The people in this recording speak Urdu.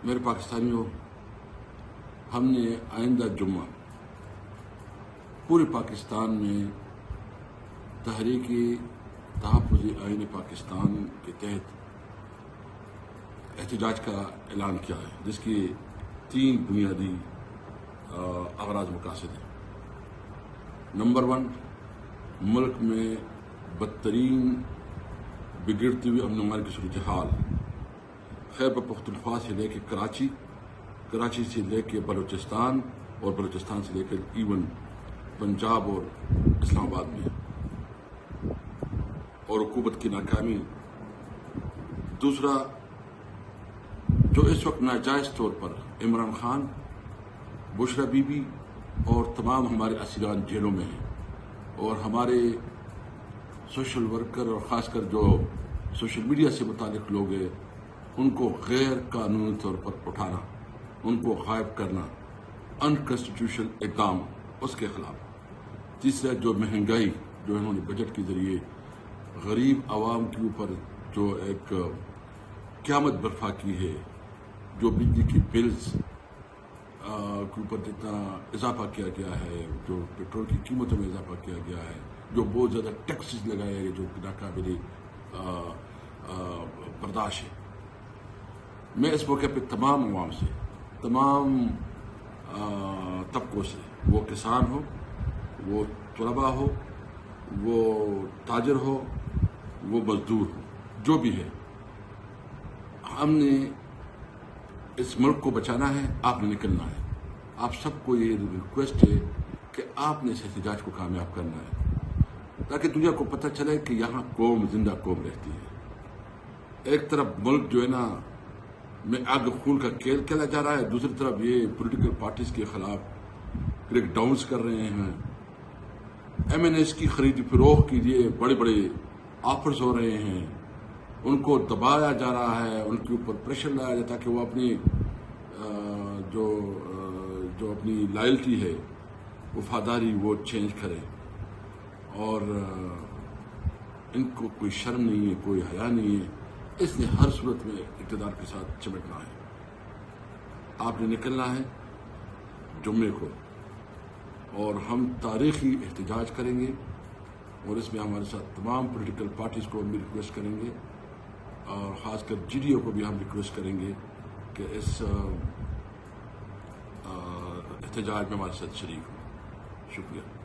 میرے پاکستانیوں، ہم نے آئندہ جمعہ پورے پاکستان میں تحریک تحفظ آئین پاکستان کے تحت احتجاج کا اعلان کیا ہے، جس کی 3 بنیادی اغراض مقاصد ہیں۔ نمبر 1، ملک میں بدترین بگڑتی ہوئی امن و امان کی صورتحال خیبر پختونخوا سے لے کے کراچی سے لے کے بلوچستان اور بلوچستان سے لے کر ایون پنجاب اور اسلام آباد میں، اور حکومت کی ناکامی۔ دوسرا، جو اس وقت ناجائز طور پر عمران خان، بشرا بی بی اور تمام ہمارے اسیران جیلوں میں ہیں، اور ہمارے سوشل ورکر اور خاص کر جو سوشل میڈیا سے متعلق لوگ ہیں، ان کو غیر قانونی طور پر اٹھانا، ان کو غائب کرنا، انکانسٹیٹیوشنل اقدام اس کے خلاف۔ تیسرا، جو مہنگائی جو انہوں نے بجٹ کے ذریعے غریب عوام کے اوپر جو ایک قیامت برپا کی ہے، جو بجلی کی بلز کے اوپر جتنا اضافہ کیا گیا ہے، جو پیٹرول کی قیمتوں میں اضافہ کیا گیا ہے، جو بہت زیادہ ٹیکسز لگائے گئے جو ناقابل برداشت ہے۔ میں اس موقع پہ تمام عوام سے، تمام طبقوں سے، وہ کسان ہو، وہ طلباء ہو، وہ تاجر ہو، وہ مزدور ہو، جو بھی ہے، ہم نے اس ملک کو بچانا ہے، آپ نے نکلنا ہے۔ آپ سب کو یہ ریکویسٹ ہے کہ آپ نے اس احتجاج کو کامیاب کرنا ہے، تاکہ دنیا کو پتہ چلے کہ یہاں قوم زندہ قوم رہتی ہے۔ ایک طرف ملک جو ہے نا میں آگ خون کا کھیل کھیلا جا رہا ہے، دوسری طرف یہ پولیٹیکل پارٹیز کے خلاف کریک ڈاؤنز کر رہے ہیں، MNS کی خرید فروخت کے لیے بڑے بڑے آفرز ہو رہے ہیں، ان کو دبایا جا رہا ہے، ان کے اوپر پریشر لایا جاتا ہے کہ وہ اپنی جو اپنی لائلٹی ہے، وفاداری، وہ چینج کریں، اور ان کو کوئی شرم نہیں ہے، کوئی حیا نہیں ہے۔ اس نے ہر صورت میں اقتدار کے ساتھ چمٹنا ہے۔ آپ نے نکلنا ہے جمعے کو، اور ہم تاریخی احتجاج کریں گے، اور اس میں ہمارے ساتھ تمام پولیٹیکل پارٹیز کو بھی ریکویسٹ کریں گے، اور خاص کر GDO کو بھی ہم ریکویسٹ کریں گے کہ اس احتجاج میں ہمارے ساتھ شریک ہوں۔ شکریہ۔